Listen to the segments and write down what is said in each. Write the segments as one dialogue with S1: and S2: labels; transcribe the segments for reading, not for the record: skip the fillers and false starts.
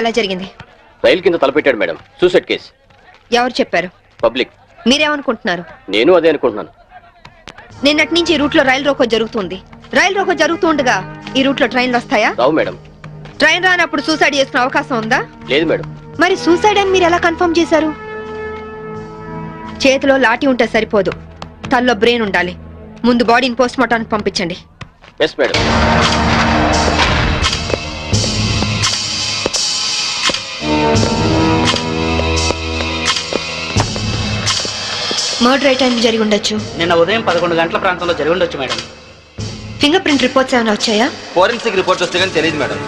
S1: ఎలా జరిగింది?
S2: రైలు కింద తలపెట్టాడు మేడం. Suicide case.
S1: ఎవరు చెప్పారు?
S2: పబ్లిక్.
S1: మీరేమనుకుంటున్నారు?
S2: నేను అదే అనుకుంటున్నాను.
S1: నిన్నటి నుంచి ఈ రూట్ లో రైలు రోకో జరుగుతుంది. రైలు రోకో జరుగుతూ ఉండగా ఈ రూట్ లో ట్రైన్లు వస్తాయా?
S2: రావు మేడం.
S1: ట్రైన్ రానప్పుడు సూసైడ్ చేసుకునే అవకాశం ఉందా?
S2: లేదు మేడం.
S1: మరి సూసైడ్ అని మీరు ఎలా కన్ఫర్మ్ చేశారు? చేతిలో లాఠీ ఉంటే సరిపోదు, తల్లో బ్రెయిన్ ఉండాలి. ముందు బాడీని పోస్ట్ మార్టానికి పంపించండి.
S2: Yes madam.
S1: మర్డర్ ఏ టైం జరిగి ఉండొచ్చు?
S3: నిన్న ఉదయం 11 గంటల ప్రాంతంలో జరిగి ఉండొచ్చు మేడం.
S1: ఫింగర్ ప్రింట్ రిపోర్ట్స్ ఏమైనా వచ్చాయా?
S4: ఫోరెన్సిక్ రిపోర్ట్ వస్తే కానీ తెలియదు మేడం.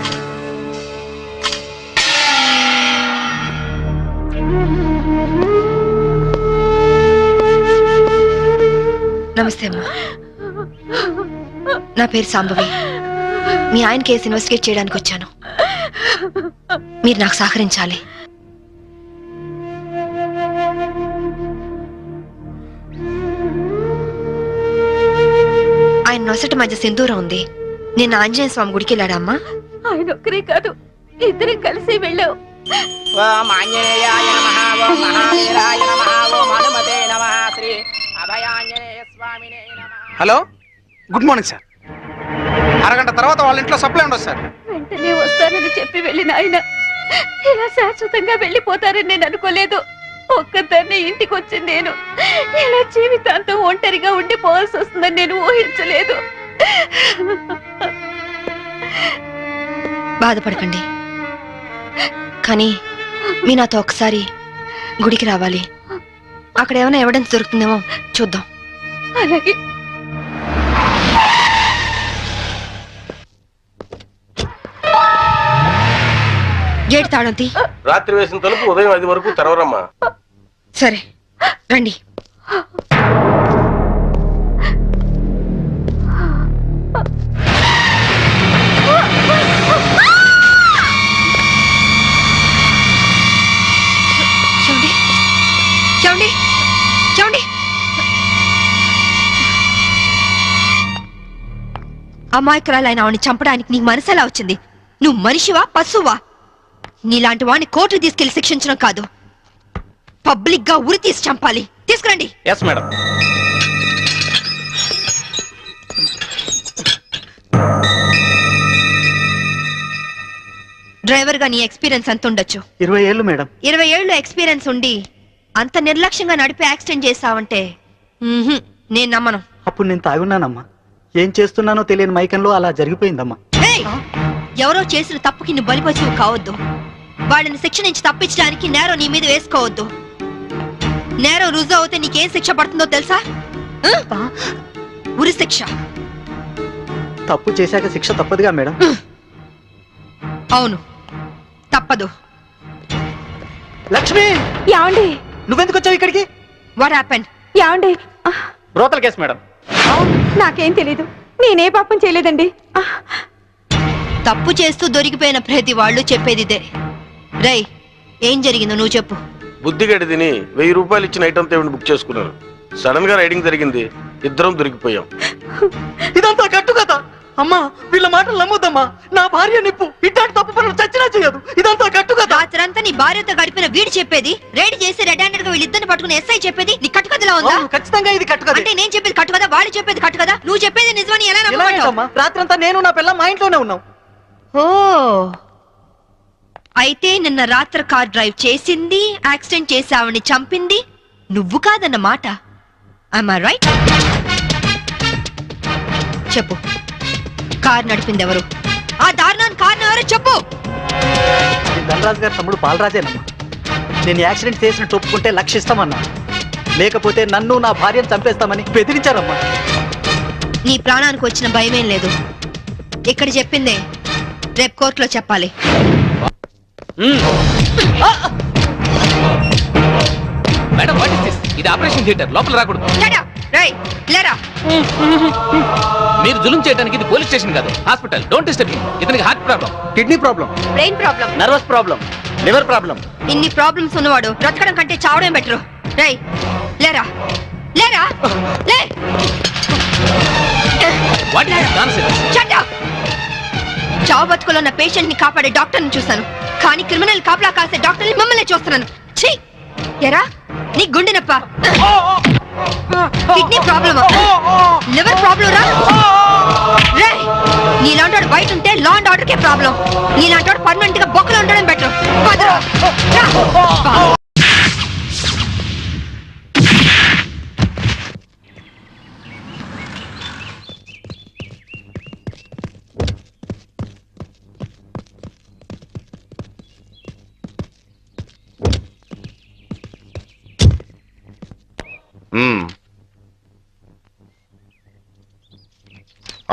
S1: నమస్తే అమ్మా, నా పేరు సాంబవి. మీ ఆయన కేసు ఇన్వెస్టిగేట్ చేయడానికి వచ్చాను. మీరు నాకు సహకరించాలి. ఆయన నొసటి మధ్య సింధూరం ఉంది. నేను ఆంజనేయ స్వామి గుడికి వెళ్ళాడమ్మా.
S5: ఆయన ఒక్కరే కాదు, ఇద్దరం కలిసి వెళ్ళావు.
S3: ఓం ఆంజనేయాయ నమః, ఓం మహావీరాయ నమః, ఓం హనుమతే నమః, శ్రీ అభయాంజనేయ స్వామినే నమః.
S6: Hello, good morning sir. అరగంట తర్వాత వాళ్ళ ఇంట్లో సప్లై ఉండదు సార్.
S5: వెంటనే వస్తానని చెప్పి వెళ్ళిన ఆయన ఇలా శాశ్వతంగా వెళ్ళిపోతారని నేను అనుకోలేదు. ఒక్కదాన్ని ఇంటికి వచ్చింది నేను ఇలా జీవితాంతం ఒంటరిగా ఉండిపోవాల్సి వస్తుందని నేను ఊహించలేదు.
S1: బాధపడకండి, కానీ మీ నాతో ఒకసారి గుడికి రావాలి. అక్కడ ఏమైనా ఎవిడెన్స్ దొరుకుతుందేమో చూద్దాం.
S5: అలాగే.
S1: గేట్ తాళం తీ.
S4: రాత్రి వేసిన తలుపు ఉదయం 5 వరకు తెరవరమ్మా.
S1: సరే రండి. చూడండి చూడండి చూడండి. అమాయకురాలైన ఆవిని చంపడానికి నీకు మనసు ఎలా వచ్చింది? నువ్వు మనిషివా పశువా? నీలాంటి వాడిని కోర్టుకు తీసుకెళ్లి శిక్షించడం కాదు, పబ్లిక్ గా ఉరి తీసి చంపాలి. తీసుకురండి.
S6: Yes madam.
S1: డ్రైవర్ గా నీ ఎక్స్పీరియన్స్ ఎంత ఉండొచ్చు?
S3: 20 ఏళ్ళు మేడం.
S1: 20 ఏళ్ళు ఎక్స్పీరియన్స్ ఉండి అంత నిర్లక్ష్యంగా నడిపి యాక్సిడెంట్ చేసావంటే నేను నమ్మను.
S3: అప్పుడు నేను తాగున్నానమ్మా. ఏం చేస్తున్నానో తెలియని మైకంలో అలా జరిగిపోయిందమ్మా.
S1: ఏయ్! ఎవరో చేసిన తప్పుకి నువ్వు బలిపశువు కావద్దు. వాళ్ళని శిక్ష నుంచి తప్పించడానికి నేరం నీ మీద వేసుకోవద్దు. నేరం రుజువు అవుతే నీకేం శిక్ష పడుతుందో తెలుసా? ఉరి శిక్ష.
S3: తప్పు చేశాక శిక్ష తప్పదుగా మేడం.
S1: అవును, తప్పదు.
S3: లక్ష్మి,
S5: యాండి
S3: నువ్వెందుకు వచ్చావు ఇక్కడికి?
S1: What happened?
S5: యాండి,
S6: బ్రోతల్ కేసు మేడం.
S5: నాకేం తెలీదు, నేనే పాపం చేయలేదండి.
S1: తప్పు చేస్తూ దొరికిపోయిన ప్రతి వాళ్ళు చెప్పేది ఇదే. రేయ్, ఏం జరిగిందో నువ్వు చెప్పు.
S4: బుద్ధిగడి తిని 1000 రూపాయలు ఇచ్చిన ఐటమ్ తేవిని బుక్ చేసుకున్నారు. సడన్ గా రైడింగ్ జరిగింది, ఇద్దరం దొరికిపోయాం.
S3: ఇదంతా కట్టు కదా అమ్మా. వీళ్ళ మాటలు నమ్మొద్దమ్మా. నా భార్య నిప్పు ఇట్లాంటి తప్పు పనులు చచ్చినా చేయదు. ఇదంతా కట్టు కదా.
S1: రాత్రంతా నీ భార్యతో గడిపిన వీడు చెప్పేది, రైడ్ చేసి రెడ్ హ్యాండెడ్ గా వీళ్ళిద్దరిని పట్టుకుని ఎస్ఐ చెప్పేది నీ కట్టుకథలా ఉందా?
S3: ఖచ్చితంగా ఇది కట్టు కదా.
S1: అంటే నేను చెప్పేది కట్టు కదా, వాళ్ళు చెప్పేది కట్టు కదా. నువ్వు చెప్పేది నిజమని ఎలా నమ్మమంటావు?
S3: రాత్రంతా నేను నా పిల్ల మా ఇంట్లోనే ఉన్నాం.
S1: ఓ, అయితే నిన్న రాత్రి కార్ డ్రైవ్ చేసింది, యాక్సిడెంట్ చేసావని చంపింది నువ్వు కాదన్నమాట. am I right? చెప్పు, కార్ నడిపింది ఎవరు? ఆ దారుణాన్ని కారణం ఎవరు చెప్పు.
S3: ధనరాజు గారు తమ్ముడు బాలరాజేనమ్మా. నేను యాక్సిడెంట్ చేసినట్టు ఒప్పుకుంటే లక్షిస్తామన్నా, లేకపోతే నన్ను నా భార్యను చంపేస్తామని బెదిరించారమ్మా.
S1: నీ ప్రాణానికి వచ్చిన భయమేం లేదు. ఇక్కడ చెప్పిందే రేపు కోర్టులో చెప్పాలి.
S2: Madam, what is this? ఇది ఆపరేషన్ థియేటర్, లోపల రాకూడదు. మీరు జులుం చేయడానికి ఇది పోలీస్ స్టేషన్ కాదు, హాస్పిటల్. Don't disturb me. ఇతనికి heart problem,
S3: kidney problem,
S1: brain problem,
S3: nervous problem, liver problem.
S1: ఇన్ని ప్రాబ్లమ్స్ ఉన్నవాడు బ్రతకడం కంటే చావడం బెటరు. రై, లేరా లేరా లే.
S2: What is this nonsense?
S1: Shut up. చావు బతుకులో ఉన్న పేషెంట్ ని కాపాడే డాక్టర్ని చూశాను, కానీ క్రిమినల్ కాపలా కాసే డాక్టర్ని మిమ్మల్ని చూస్తున్నాను. ఛీ! ఎరా నీ గుండె నొప్ప, కిడ్నీ ప్రాబ్లమా, లివర్ ప్రాబ్లం రా? రేయ్, నీలాంటి బయట ఉంటే law and order K problem. నీలాంటి పర్మనెంట్ గా బొక్కలో ఉండడం బెటర్.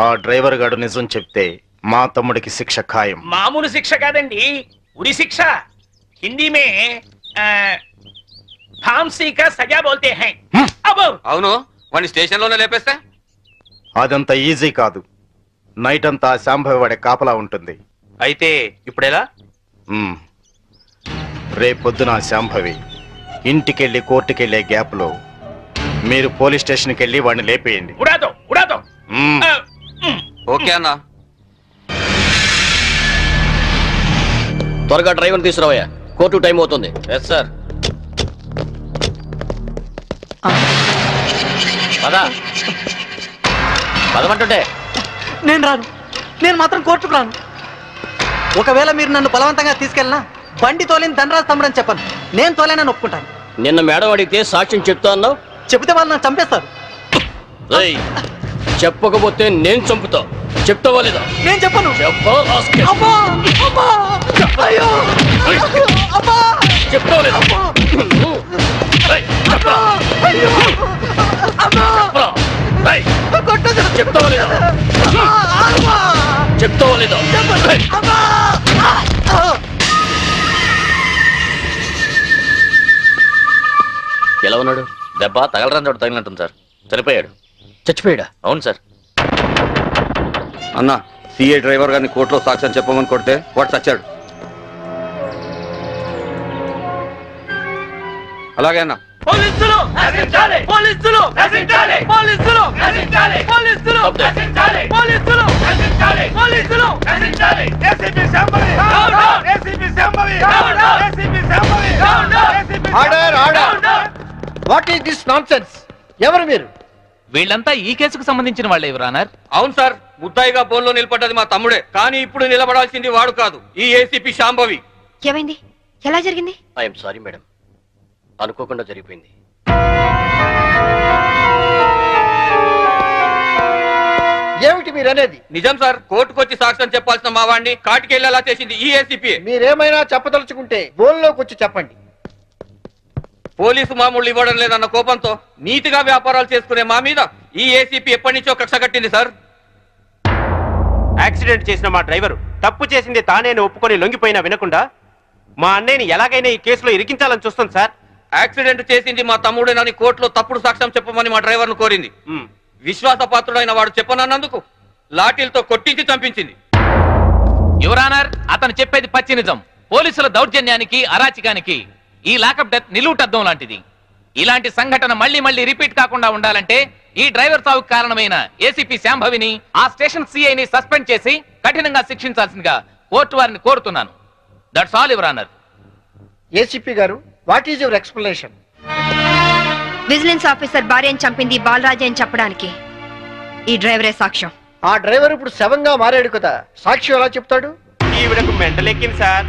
S7: ఆ డ్రైవర్ గాడు నిజం చెప్తే మా తమ్ముడికి శిక్ష ఖాయం.
S8: మామూలు శిక్ష కాదండి, ఉరి శిక్ష. హిందీ మే फांसी का सजा बोलते हैं. అబ్బో
S2: అవును, వాడిని స్టేషన్ లోనే లేపేస్తే
S7: అదంత ఈజీ కాదు. నైట్ అంతా శాంభవి వాడే కాపలా ఉంటుంది.
S2: అయితే ఇప్పుడెలా?
S7: రేపొద్దున శాంభవి ఇంటికెళ్ళి కోర్టుకెళ్లే గ్యాప్ లో మీరు పోలీస్ స్టేషన్కి వెళ్ళి వాడిని లేపేయండి.
S8: ఉడాతో ఉడాతో.
S2: ఓకే అన్నా.
S9: త్వరగా డ్రైవర్ తీసుకురావయ్యా, కోర్టు టైం అవుతుంది.
S2: Yes sir. పద పదమంటుంటే.
S3: నేను రాను, నేను మాత్రం కోర్టుకు రాను. ఒకవేళ మీరు నన్ను బలవంతంగా తీసుకెళ్ళినా బండి తోలేని ధనరాజ్ తమ్ముడు అని చెప్పను. నేను తోలేనని ఒప్పుకుంటాను.
S9: నిన్న మేడం అడిగితే సాక్ష్యం చెప్తా అన్నావు.
S3: చెబితే వాళ్ళు నన్ను చంపేస్తారు.
S9: రేయ్, చెప్పకపోతే నేను చంపుతా. చెప్తావా లేదా?
S3: నేను చెప్పను.
S9: చెప్పా,
S3: అబ్బా! అబ్బా! అయ్యో! అబ్బా!
S9: చెప్తావా లేదా? రేయ్, చెప్పరా?
S3: అయ్యో! అబ్బా!
S9: చెప్పరా? రేయ్,
S3: కొట్టొద్దు.
S9: చెప్తావా లేదా?
S3: అబ్బా!
S9: చెప్తావా లేదా? రేయ్.
S3: అబ్బా!
S9: ఎలా ఉన్నాడు?
S2: దెబ్బ తగలరాని చోట తగిలినట్టుంది సార్. చనిపోయాడు.
S9: చచ్చిపోయాడా?
S2: అవును సార్. అన్న, సిఏ డ్రైవర్ గారిని కోర్టులో సాక్ష్యం చెప్పమని కొడితే వాడు చచ్చాడు. అలాగే అన్న.
S8: పోలీసులు నశించాలి, పోలీసులు నశించాలి, పోలీసులు నశించాలి, పోలీసులు నశించాలి, పోలీసులు నశించాలి, పోలీసులు నశించాలి. ACP Shambhavi, ACP Shambhavi, ACP Shambhavi,
S6: order order. What is this nonsense? ఎవరు మీరు?
S2: వీళ్ళంతా ఈ కేసుకు సంబంధించిన వాళ్ళే యువరానర్.
S10: అవును సార్, ముద్దాయిగా బోన్లో నిలబడ్డది మా తమ్ముడే, కానీ ఇప్పుడు నిలబడాల్సింది వాడు కాదు, ఈ ఏసీపీ శాంభవి.
S1: ఏమైంది? ఎలా జరిగింది?
S9: ఐఎమ్ సారీ మేడం, అనుకోకుండా జరిగిపోయింది.
S6: ఏమిటి మీరు అనేది?
S10: నిజం సార్, కోర్టుకొచ్చి సాక్ష్యం చెప్పాల్సిన మా వాడిని కాటికెళ్ళేలా చేసింది ఈ ఏసీపీ.
S6: మీరేమైనా చెప్పదలుచుకుంటే బోన్లోకి వచ్చి చెప్పండి.
S10: పోలీసు మామూలు ఇవ్వడం లేదన్న కోపంతో నీతిగా వ్యాపారాలు చేసుకునే మా మీద ఈ ఏసీపీ ఎప్పటి నుంచో కక్ష కట్టింది సార్.
S11: యాక్సిడెంట్ చేసిన మా డ్రైవరు తప్పు చేసింది తానేని ఒప్పుకొని లొంగిపోయినా వినకుండా మా అన్నయ్యని ఎలాగైనా ఈ కేసులో ఇరికించాలని చూస్తుంది సార్.
S10: యాక్సిడెంట్ చేసింది మా తమ్ముడేనని కోర్టులో తప్పుడు సాక్ష్యం చెప్పమని మా డ్రైవర్ ను కోరింది. విశ్వాసపాత్రుడైన వాడు చెప్పనన్నందుకు లాఠీలతో కొట్టించి చంపించింది.
S2: యువరానర్, అతను చెప్పేది పచ్చి నిజం. పోలీసుల దౌర్జన్యానికి, అరాచకానికి ఈ లాకప్ డెత్ నిలువుటద్దం లాంటిది. ఇలాంటి సంఘటన మళ్ళీ మళ్ళీ రిపీట్ కాకుండా ఉండాలంటే ఈ డ్రైవర్ సావుకు కారణమైన ఏసీపీ శాంభవిని, ఆ స్టేషన్ సిఐని సస్పెండ్ చేసి కఠినంగా శిక్షించాల్సిందిగా కోర్టు వారిని కోరుతున్నాను. That's all your honour.
S6: ACP గారు, what is your explanation?
S1: Vigilance officer భార్యను చంపింది బాలరాజే అని చెప్పడానికి ఈ డ్రైవరే సాక్ష్యం.
S6: ఆ డ్రైవర్ ఇప్పుడు శవంగా మారాడు కదా, సాక్షి ఎలా చెప్తాడు?
S11: ఈవిడకు మెంటలెక్కింది సార్.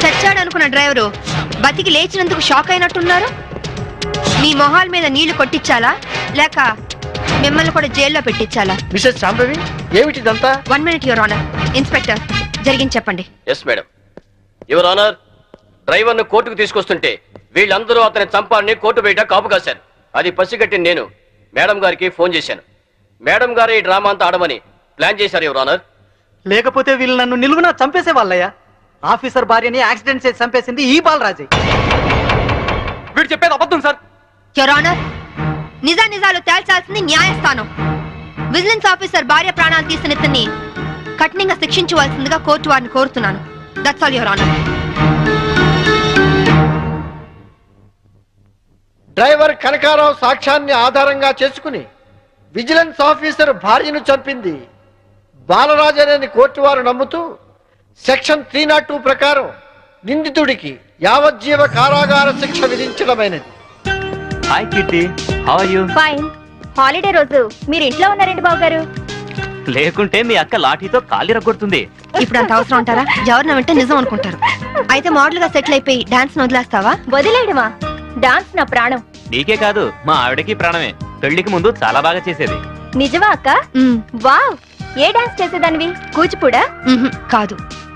S1: చచ్చాడు అనుకున్న డ్రైవరు బతికి లేచినందుకు షాక్ అయినట్టున్నారు. మీ మొహాల మీద నీళ్లు కొట్టించాలా లేక మిమ్మల్ని కూడా జైల్లో పెట్టించాలా?
S6: మిసెస్ శాంభవి, ఏమిటిదంతా?
S1: 1 minute యువర్ ఆనర్. ఇన్స్పెక్టర్, జరిగింది చెప్పండి.
S9: Yes madam. Your honour, driver ను కోర్టుకు తీసుకొస్తుంటే వీళ్ళందరూ అతని చంపాలని కోర్టు బయట కాపు కాశారు. అది పసిగట్టి నేను మేడం గారికి ఫోన్ చేశాను. మేడం గారు ఈ డ్రామా అంతా ఆడమని ప్లాన్ చేశారు యువర్ ఆనర్.
S3: లేకపోతే వీళ్ళు నన్ను నిలువునా చంపేసే వాళ్ళయ్యా. ఆఫీసర్ భార్యని యాక్సిడెంట్ చేసి చంపేసింది ఈ బాలరాజే.
S10: వీడు చెప్పేది అబద్ధం సార్.
S1: యువర్ ఆనర్, నిజాలు తేల్చాల్సింది న్యాయస్థానం. విజిలెన్స్ ఆఫీసర్ భార్య ప్రాణాలు తీసిన ఇతన్ని కఠినంగా శిక్షించవలసిందిగా కోర్టు వారిని కోరుతున్నాను. That's all your honour.
S12: Driver Kanakarao సాక్ష్యాన్ని ఆధారంగా చేసుకుని విజిలెన్స్ ఆఫీసర్ భార్యను చంపింది బాలరాజనేని కోర్టు వారు నమ్ముతూ సెక్షన్ 302 ప్రకారం నిందితుడికి యావజ్జీవ కారాగార శిక్ష విధించడమైనది.
S13: Hi Kitty, how are you?
S5: Fine. Holiday రోజు మీరు ఇంట్లో ఉన్నారండి బాబు గారు.
S13: లేకుంటే మీ అక్క లాఠీతో కాలి రగొడుతుంది.
S1: ఇప్పుడు అంత అవసరం అంటారా? ఎవరిన వెంటే నిజం అనుకుంటారు. అయితే మోడల్ గా సెటిల్ అయిపోయి డాన్స్ వదిలేస్తావా?
S5: వదిలేయడమా? డాన్స్ నా ప్రాణం.
S13: నీకే కాదు, మా ఆవిడకి ప్రాణమే. పెళ్లికి ముందు చాలా బాగా చేసేది.
S5: నిజమా అక్క? వావ్. ఏ డాన్స్ చేసేదానివి? కూచిపూడా?
S1: కాదు,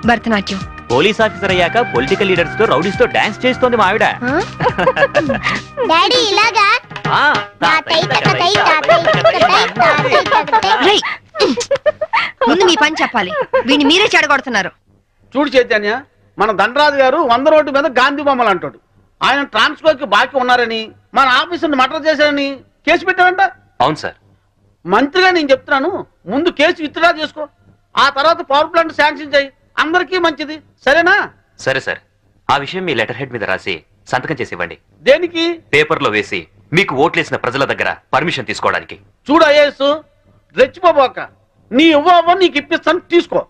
S1: భరతనాట్యం.
S13: పోలీస్ ఆఫీసర్ అయ్యాక పొలిటికల్ లీడర్స్ తో రౌడీస్ తో డాన్స్ చేస్తోంది మా ఆవిడ.
S5: డాడీ ఇలాగా?
S1: ముందు మీ పని చెప్పాలి. వీడిని మీరే చెడగొడుతున్నారు.
S6: చూడు చైతన్య, మన దండరాజు గారు 100 రోడ్డు మీద గాంధీ బొమ్మలు అంటాడు. ఆయన ట్రాన్స్ఫర్ కి బాకీ ఉన్నారని, మన ఆఫీసుని మర్డర్ చేశారని కేసు పెట్టారంట.
S13: అవును సార్.
S6: మంత్రిగా నేను చెప్తున్నాను, ముందు కేసు విత్డ్రా చేసుకో, ఆ తర్వాత పవర్ ప్లాంట్ శాంక్షన్ చేయి. అందరికీ మంచిది, సరేనా?
S13: సరే సార్, ఆ విషయం మీ లెటర్ హెడ్ మీద రాసి సంతకం చేసి ఇవ్వండి.
S6: దేనికి?
S13: పేపర్ లో వేసి మీకు ఓట్లేసిన ప్రజల దగ్గర పర్మిషన్ తీసుకోవడానికి.
S6: చూడు ఐఏఎస్, రెచ్చిపోబోక. నీ ఇవ్వ నీకు ఇప్పిస్తాను, తీసుకో.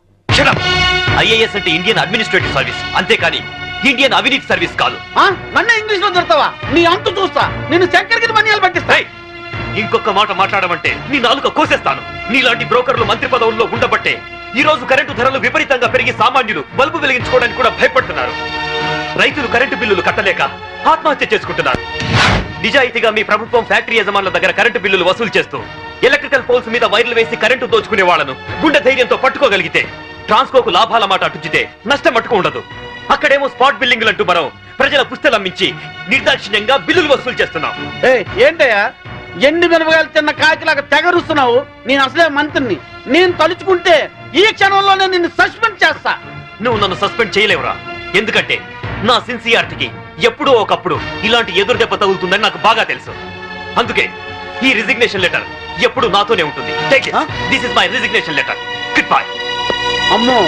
S13: ఐఏఎస్ అంటే ఇండియన్ అడ్మినిస్ట్రేటివ్ సర్వీస్, అంతేకాని ఇండియన్ అవినీతి సర్వీస్ కాదు.
S6: నన్ను ఇంగ్లీష్ లో తిడతావా? నీ అంతు చూస్తా, నిన్ను చక్కెరకి మన్యాలు పట్టిస్తాయి.
S13: ఇంకొక మాట మాట్లాడమంటే నీ నాలుక కోసేస్తాను. నీలాంటి బ్రోకర్లు మంత్రి పదవుల్లో ఉండబట్టే ఈ రోజు కరెంటు ధరలు విపరీతంగా పెరిగి సామాన్యులు బల్బు వెలిగించుకోవడానికి కూడా భయపడుతున్నారు. రైతులు కరెంటు బిల్లులు కట్టలేక ఆత్మహత్య చేసుకుంటున్నారు. నిజాయితీగా మీ ప్రభుత్వం ఫ్యాక్టరీ యజమానుల దగ్గర కరెంటు బిల్లులు వసూలు చేస్తూ ఎలక్ట్రికల్ పోల్స్ మీద వైర్లు వేసి కరెంటు దోచుకునే వాళ్లను గుండె ధైర్యంతో పట్టుకోగలిగితే ట్రాన్స్కోకు లాభాల మాట అటుచితే నష్టం మట్టుకు ఉండదు. అక్కడేమో స్పాట్ బిల్లింగ్లు అంటూ మనం ప్రజల పుస్తలమ్మించి నిర్దాక్షిణ్యంగా బిల్లులు వసూలు చేస్తున్నాం.
S6: ఏంటయ్యా ఎండి మిరపకాయలు తిన్న కాకిలాగా తెగరుస్తున్నావు? నేను అసలే మంత్రిని. నేను తలుచుకుంటే ఈ క్షణంలోనే నిన్ను సస్పెండ్ చేస్తా.
S13: నువ్వు నన్ను సస్పెండ్ చేయలేవురా, ఎందుకంటే నా సిన్సియారిటీకి ఎప్పుడో ఒకప్పుడు ఇలాంటి ఎదురు దెబ్బ తగులుతుందని నాకు బాగా తెలుసు. అందుకే ఈ రిజిగ్నేషన్ లెటర్ ఎప్పుడు నాతోనే ఉంటుంది. This is my resignation letter. Good bye.
S6: అమ్మో,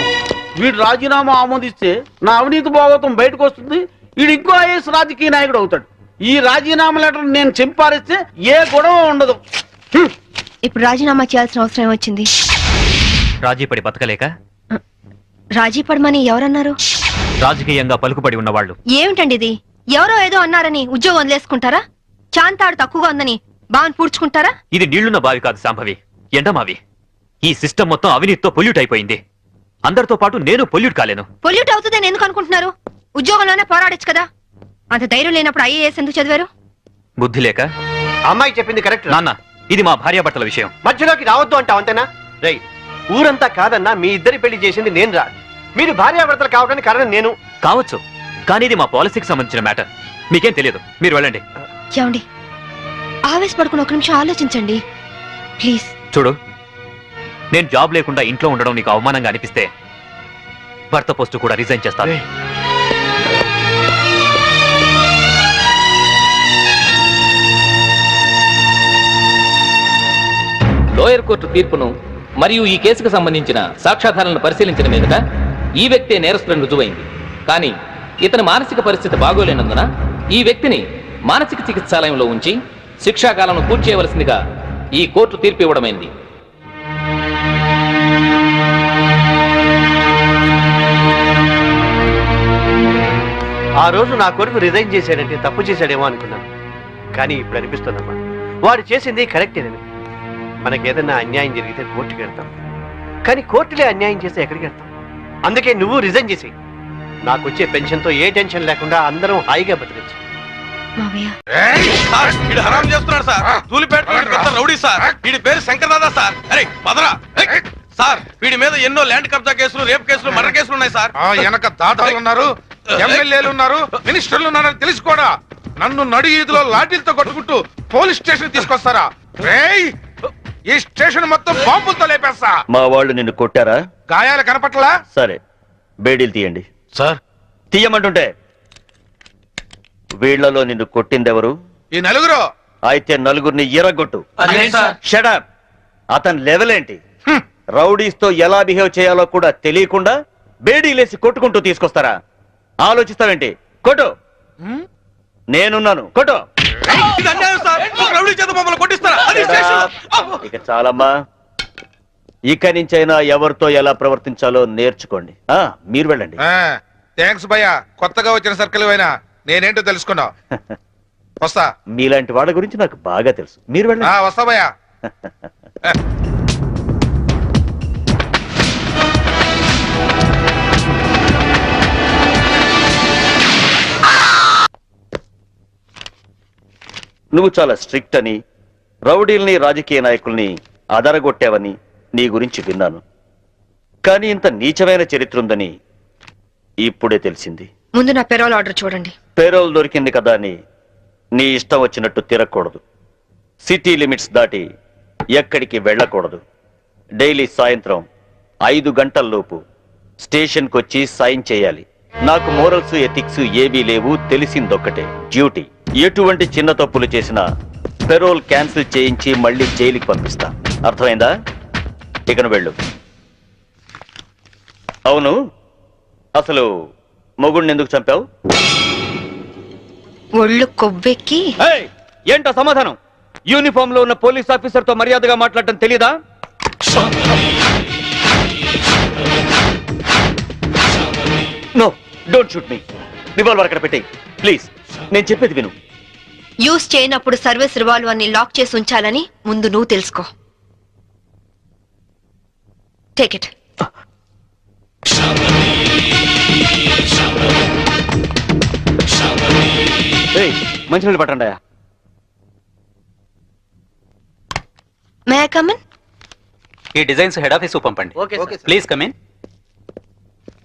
S6: వీడు రాజీనామా ఆమోదిస్తే నా అవినీతి భాగవతం బయటకు వస్తుంది. వీడు ఇంకో ఐఏఎస్ రాజకీయ నాయకుడు అవుతాడు. ఈ రాజీనామా లెటర్ నేను చింపారిస్తే ఏ గొడవ ఉండదు.
S1: ఇప్పుడు రాజీనామా చేయాల్సిన అవసరం వచ్చింది.
S13: రాజీపడి బతకలేక?
S1: రాజీ పడమని ఎవరన్నారు?
S13: రాజకీయంగా పలుకుబడి ఉన్నవాళ్ళు.
S1: ఏమిటండి ఇది? ఎవరో ఏదో అన్నారని ఉద్యోగం వదిలేసుకుంటారా? చాంతాడు తక్కువగా ఉందని బావని పూడ్చుకుంటారా?
S13: ఇది నీళ్లున్న బావి కాదు శాంభవి, ఎండమావి. ఈ సిస్టమ్ మొత్తం అవినీతితో పొల్యూట్ అయిపోయింది. అందరితో పాటు నేను పొల్యూట్ కాలేను.
S1: పొల్యూట్ అవుతుందని ఎందుకు అనుకుంటున్నారు? ఉద్యోగంలోనే పోరాడొచ్చు కదా. అంత ధైర్యం లేనప్పుడు ఐఏఎస్ ఎందుకు చదివారు?
S13: బుద్ధి లేక.
S12: అమ్మాయి చెప్పింది కరెక్ట్
S13: నాన్న, ఇది మా భార్యాభర్తల విషయం.
S12: మధ్యలోకి రావద్దు అంటావు, అంతేనా? రై, ఊరంతా కాదన్నా మీ ఇద్దరి పెళ్లి చేసింది నేను రా. మీరు భార్యాభర్తలు కావడానికి కారణం నేను
S13: కావచ్చు, కానీ ఇది మా పాలసీకి సంబంధించిన మ్యాటర్. మీకేం తెలియదు, మీరు వెళ్ళండి.
S1: ఏమండి, ఆవేశపడుకుని ఒక నిమిషం ఆలోచించండి ప్లీజ్.
S13: చూడు, నేను జాబ్ లేకుండా ఇంట్లో ఉండడం నీకు అవమానంగా అనిపిస్తే భర్త పోస్టు కూడా రిజైన్ చేస్తాను.
S2: లోయర్ కోర్టు తీర్పును మరియు ఈ కేసుకు సంబంధించిన సాక్ష్యాధారాలను పరిశీలించిన మీదట ఈ వ్యక్తే నేరస్తులను రుజువైంది. కానీ ఇతని మానసిక పరిస్థితి బాగోలేనందున ఈ వ్యక్తిని మానసిక చికిత్సాలయంలో ఉంచి శిక్షాకాలను పూర్తి చేయవలసిందిగా ఈ కోర్టు తీర్పు ఇవ్వడమైంది.
S12: ఆ రోజు నా కొడుకు రిజైన్ చేశాడంటే తప్పు చేశాడేమో అనుకున్నాను. కానీ ఇప్పుడు అనిపిస్తుందమ్మా, వాడు చేసింది కరెక్టేనని. మనకేదన్నా అన్యాయం జరిగితే కోర్టుకి వెళ్తాం, కానీ కోర్టులే అన్యాయం చేస్తే ఎక్కడికి వెళ్తాం? అందుకే నువ్వు రిజైన్ చేసి నాకు వచ్చే పెన్షన్తో ఏ టెన్షన్ లేకుండా అందరం హాయిగా బతకచ్చు.
S4: రౌడీ సార్, వీడి పేరు శంకర్ దాదా సార్. అరే పదరా సార్, వీడి మీద ఎన్నో ల్యాండ్ కబ్జా కేసులు, రేప్ కేసులు, మర్డర్ కేసులు ఉన్నాయి సార్.
S6: వెనక దాదాలు ఉన్నారు, ఎమ్మెల్యేలు ఉన్నారు, మినిస్టర్లు ఉన్నారని తెలిసి కూడా నన్ను నడి ఈదులో లాఠీలతో కొట్టుకుంటూ పోలీస్ స్టేషన్ తీసుకొస్తారా? ఈ స్టేషన్ మొత్తం బాంబులతో లేపేస్తా.
S7: మా వాళ్ళు నిన్ను కొట్టారా?
S6: గాయాలు కనపట్లా?
S7: సరే, బేడీలు తీయండి.
S4: సార్
S7: తీయమంటుంటే. వీళ్లలో నిన్ను కొట్టిందెవరు?
S6: ఈ నలుగురు
S7: అయితే నలుగురిని ఎరగొట్టు.
S2: అదేం సార్?
S7: షడప్. అతని లెవెల్ ఏంటి? రౌడీస్ తో ఎలా బిహేవ్ చేయాలో కూడా తెలియకుండా బేడీలేసి కొట్టుకుంటూ తీసుకొస్తారా? ఆలోచిస్తావేంటి? కొట్టు. నేనున్నాను, కొట్టు.
S4: ఇది అన్యాయం సార్. ఒక రౌడీ చేత మమ్మల్ని కొట్టిస్తారా? అది స్టేషన్.
S7: ఇక చాలమ్మా. ఇక నుంచైనా ఎవరితో ఎలా ప్రవర్తించాలో నేర్చుకోండి. మీరు వెళ్ళండి.
S6: థ్యాంక్స్ భయ్యా, కొత్తగా వచ్చిన సర్కిల్ అయినా నేనేంటో తెలుసుకున్నావు. వస్తా.
S7: మీలాంటి వాళ్ళ గురించి నాకు బాగా తెలుసు. మీరు వెళ్ళండి.
S6: వస్తా భయ్యా.
S7: నువ్వు చాలా స్ట్రిక్ట్ అని, రౌడీల్ని రాజకీయ నాయకుల్ని అదరగొట్టావని నీ గురించి విన్నాను. కానీ ఇంత నీచమైన చరిత్ర ఉందని ఇప్పుడే తెలిసింది.
S1: ముందు నా పెరోల్ ఆర్డర్ చూడండి.
S7: పేరోల్ దొరికింది కదా అని నీ ఇష్టం వచ్చినట్టు తిరగకూడదు. సిటీ లిమిట్స్ దాటి ఎక్కడికి వెళ్ళకూడదు. డైలీ సాయంత్రం 5 గంటల్లోపు స్టేషన్కి వచ్చి సైన్ చేయాలి. నాకు మోరల్స్ ఎథిక్స్ ఏవీ లేవు. తెలిసిందొక్కటే, డ్యూటీ. ఎటువంటి చిన్న తప్పులు చేసినా పెరోల్ క్యాన్సిల్ చేయించి మళ్ళీ జైలుకి పంపిస్తా. అర్థమైందా? ఇకను వెళ్ళు. అవును, అసలు మొగుడిని ఎందుకు చంపావు?
S1: ఒళ్ళు కొవ్వెక్కి.
S7: ఏంటో సమాధానం? యూనిఫామ్ లో ఉన్న పోలీస్ ఆఫీసర్ తో మర్యాదగా మాట్లాడటం తెలీదా? No, don't shoot me. Revolver అక్కడ పెట్టేయ్ ప్లీజ్. నేను చెప్పేది విను.
S1: యూజ్ చేయనప్పుడు సర్వీస్ రివాల్వర్ ని లాక్ చేసి ఉంచాలని ముందు నువ్వు తెలుసుకో. Take it.
S7: మంచినీళ్ళు పట్టండి.
S1: May I come in?
S14: ఈ డిజైన్స్ హెడ్ ఆఫీస్ పంపండి. Please come in.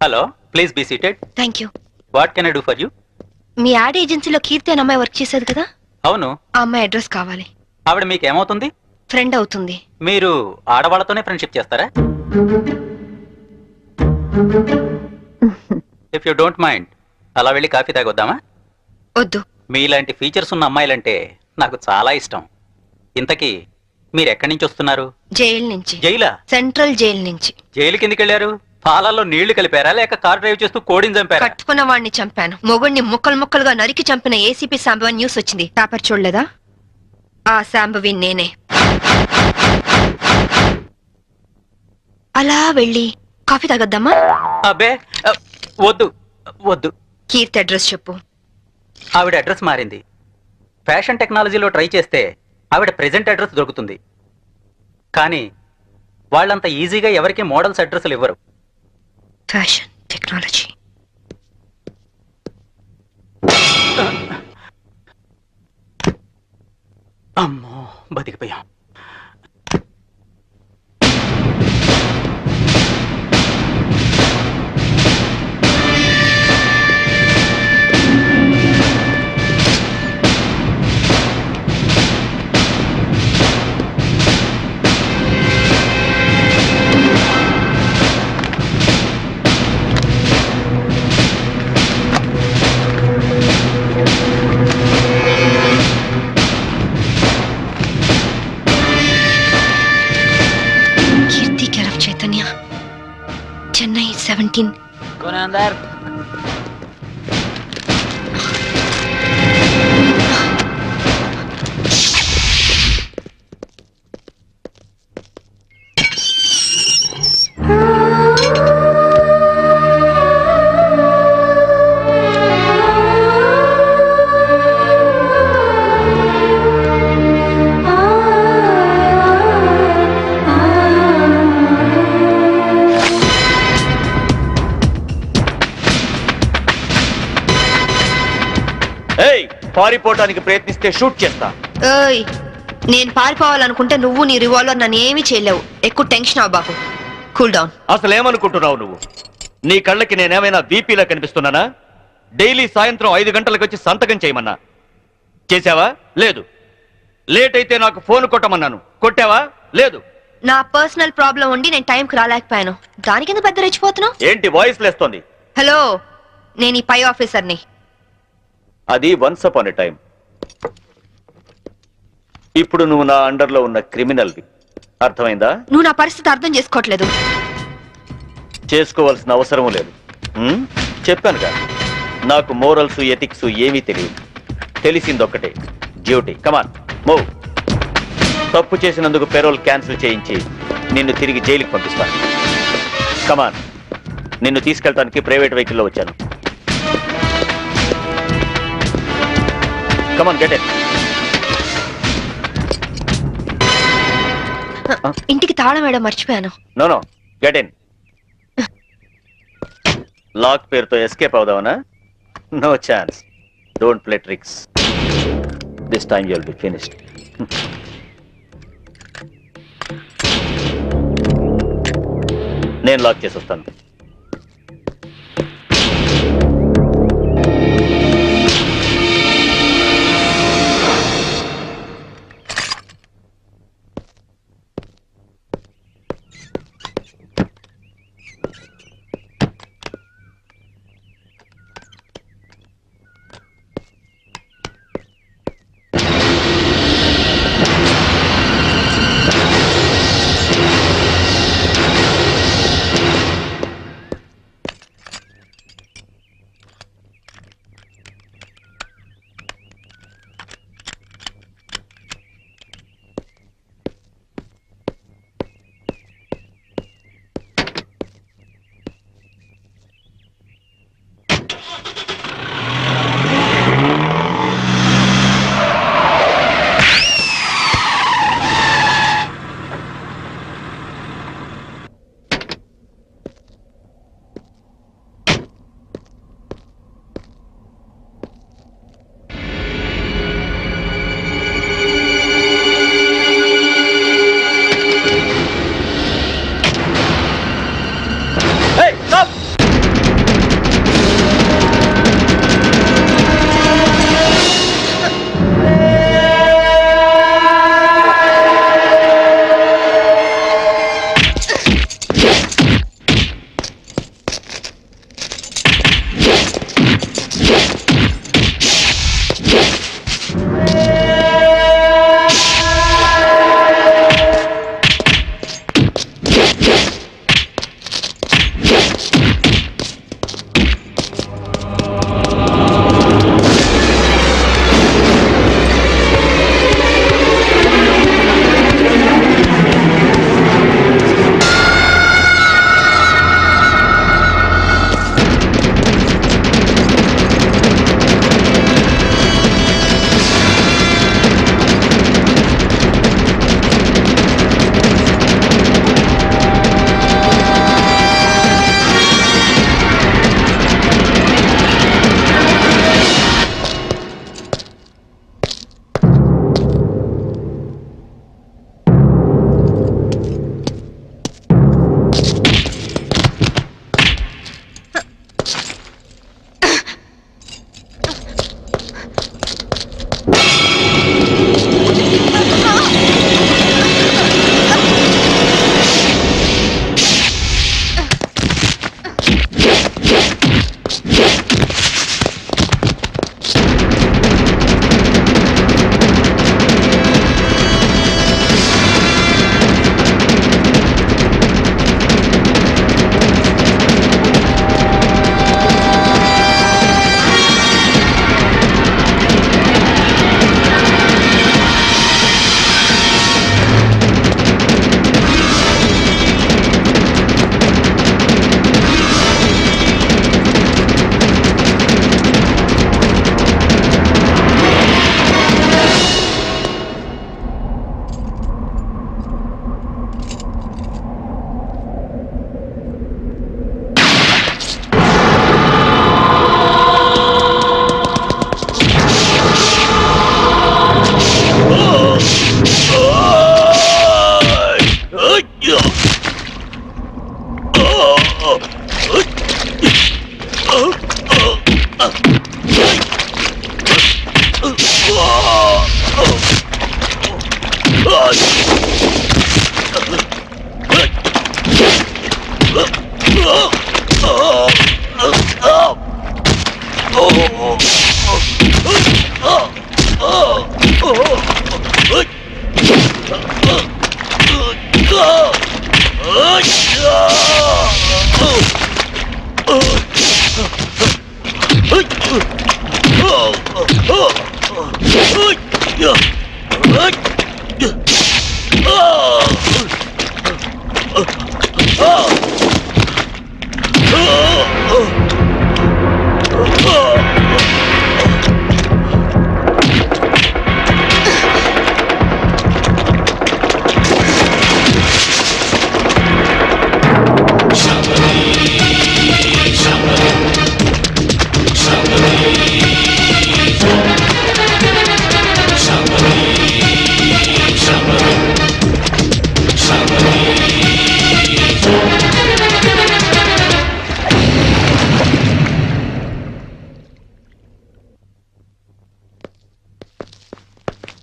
S14: Hello, please be seated.
S1: Thank you.
S14: What can I do for you?
S1: మీ యాడ్ ఏజెన్సీలో కీర్తి అనే అమ్మాయి వర్క్ చేసేది కదా?
S14: అవును.
S1: ఆ అమ్మాయి అడ్రస్ కావాలి.
S14: ఆవిడ మీకు ఏమవుతుంది?
S1: ఫ్రెండ్ అవుతుంది.
S14: మీరు ఆడవాళ్ళతోనే ఫ్రెండ్షిప్ చేస్తారా? ఇఫ్ యూ డోంట్ మైండ్, అలా వెళ్ళి కాఫీ తాగొద్దామా?
S1: వద్దు.
S14: మీలాంటి ఫీచర్స్ ఉన్న అమ్మాయిలంటే నాకు చాలా ఇష్టం. ఇంతకీ మీరు ఎక్కడి నుంచి వస్తున్నారు?
S1: జైలు నుంచి.
S14: జైలా?
S1: సెంట్రల్ జైలు నుంచి.
S14: జైలు కిందకి వెళ్ళారు? పాలల్లో నీళ్లు కలిపారా లేక కార్ డ్రైవ్ చేస్తూ కోడిని చంపారా?
S1: కట్టుకున్న వాడిని చంపాను. మొగుడిని ముక్కలు ముక్కలుగా నరికి చంపిన ఏసీపీ శాంభవి న్యూస్ వచ్చింది. పేపర్ చూడలేదా? ఆ శాంభవి నేనే. అలా వెళ్ళి కాఫీ తాగొద్దామా?
S14: అబ్బే వద్దు వద్దు.
S1: కీర్తి అడ్రస్ చెప్పు.
S14: ఆవిడ అడ్రస్ మారింది. ఫ్యాషన్ టెక్నాలజీలో ట్రై చేస్తే ఆవిడ ప్రెజెంట్ అడ్రస్ దొరుకుతుంది. కానీ వాళ్ళంత ఈజీగా ఎవరికి మోడల్స్ అడ్రస్లు ఇవ్వరు.
S1: Fashion technology.
S14: అమ్మో, బతికిపోయాం.
S1: చెన్నై 17.
S7: పారిపోవడానికి ప్రయత్నిస్తే షూట్ చేస్తా.
S1: నేను పారిపోవాలనుకుంటే నువ్వు నీ రివాల్వర్ నన్ను ఏమీ చేయలేవు. ఎక్కువ టెన్షన్ అవ్వబాకు. Cool down.
S7: అసలు ఏమనుకుంటున్నావు నువ్వు? నీ కళ్ళకి నేనేమైనా బీపీలా కనిపిస్తున్నానా? డైలీ సాయంత్రం 5 గంటలకు వచ్చి సంతకం చేయమన్నా. చేసావా? లేదు. లేట్ అయితే నాకు ఫోన్ కొట్టమన్నాను. కొట్టావా? లేదు.
S1: నా పర్సనల్ ప్రాబ్లం ఉండి నేను టైంకి రాలేకపోయాను. దానికి ఎందుకు పెద్ద రెచ్చిపోతున్నావు?
S7: ఏంటి వాయిస్ లేస్తోంది?
S1: హలో, నేను ఈ పై ఆఫీసర్ని.
S7: అది వన్స్ అపాన్ ఎ టైం. ఇప్పుడు నువ్వు నా అండర్లో ఉన్న క్రిమినల్వి, అర్థమైందా?
S1: నువ్వు నా పరిస్థితి అర్థం చేసుకోవట్లేదు.
S7: చేసుకోవాల్సిన అవసరం లేదు. చెప్పానుగా, నాకు మోరల్స్ ఎథిక్స్ ఏమీ తెలియదు. తెలిసిందొక్కటే, డ్యూటీ. Come on move. తప్పు చేసినందుకు పెరోల్ క్యాన్సిల్ చేయించి నిన్ను తిరిగి జైలుకి పంపిస్తాను. కమాన్, నిన్ను తీసుకెళ్ళడానికి ప్రైవేట్ వెహికల్లో వచ్చాను. Come on, get it.
S1: ఇంటికి తాళం వేయడం మర్చిపోయాను.
S7: No get in. లాక్ పేరుతో ఎస్కేప్ అవుదావనా? No chance. Don't play tricks. This time you will be finished. నేను లాక్ చేసి వస్తాను.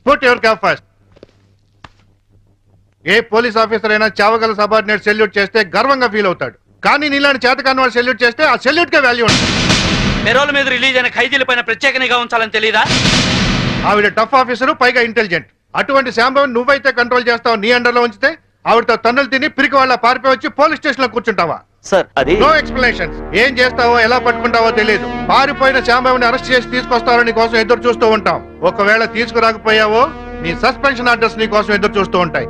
S6: Put your cap first. ఏ పోలీస్ ఆఫీసర్ అయినా చావగల సబార్డినేట్ సెల్యూట్ చేస్తే గర్వంగా ఫీల్ అవుతాడు. కానీ నీలాంటి చేతకాని వాళ్ళు సెల్యూట్ చేస్తే ఆ సెల్యూట్ కే వాల్యూ ఉంటుంది.
S10: పెరోల్ మీద రిలీజ్ అయిన ఖైదీల పైన ప్రత్యేక నిఘా ఉంచాలని తెలీదా?
S6: ఆవిడ టఫ్ ఆఫీసరు, పైగా ఇంటెలిజెంట్. అటువంటి శాంభవిని నువ్వైతే కంట్రోల్ చేస్తావు, నీ అండర్లో ఉంచితే ఆవిడతో తన్నులు తిని పిరికి వాళ్ళ పారిపోయి వచ్చి పోలీస్ స్టేషన్ లో కూర్చుంటావా?
S7: సార్ అది
S6: నో ఎక్స్ప్లెనేషన్స్. ఏం చేస్తావో ఎలా పట్టుకుంటావో తెలియదు. పారిపోయిన శాంభవిని అరెస్ట్ చేసి తీసుకొస్తారో నీ కోసం ఎదురు చూస్తూ ఉంటాం. ఒకవేళ తీసుకురాకపోయావో నీ సస్పెన్షన్ ఆర్డర్స్ నీ కోసం ఎదురు చూస్తూ ఉంటాయి.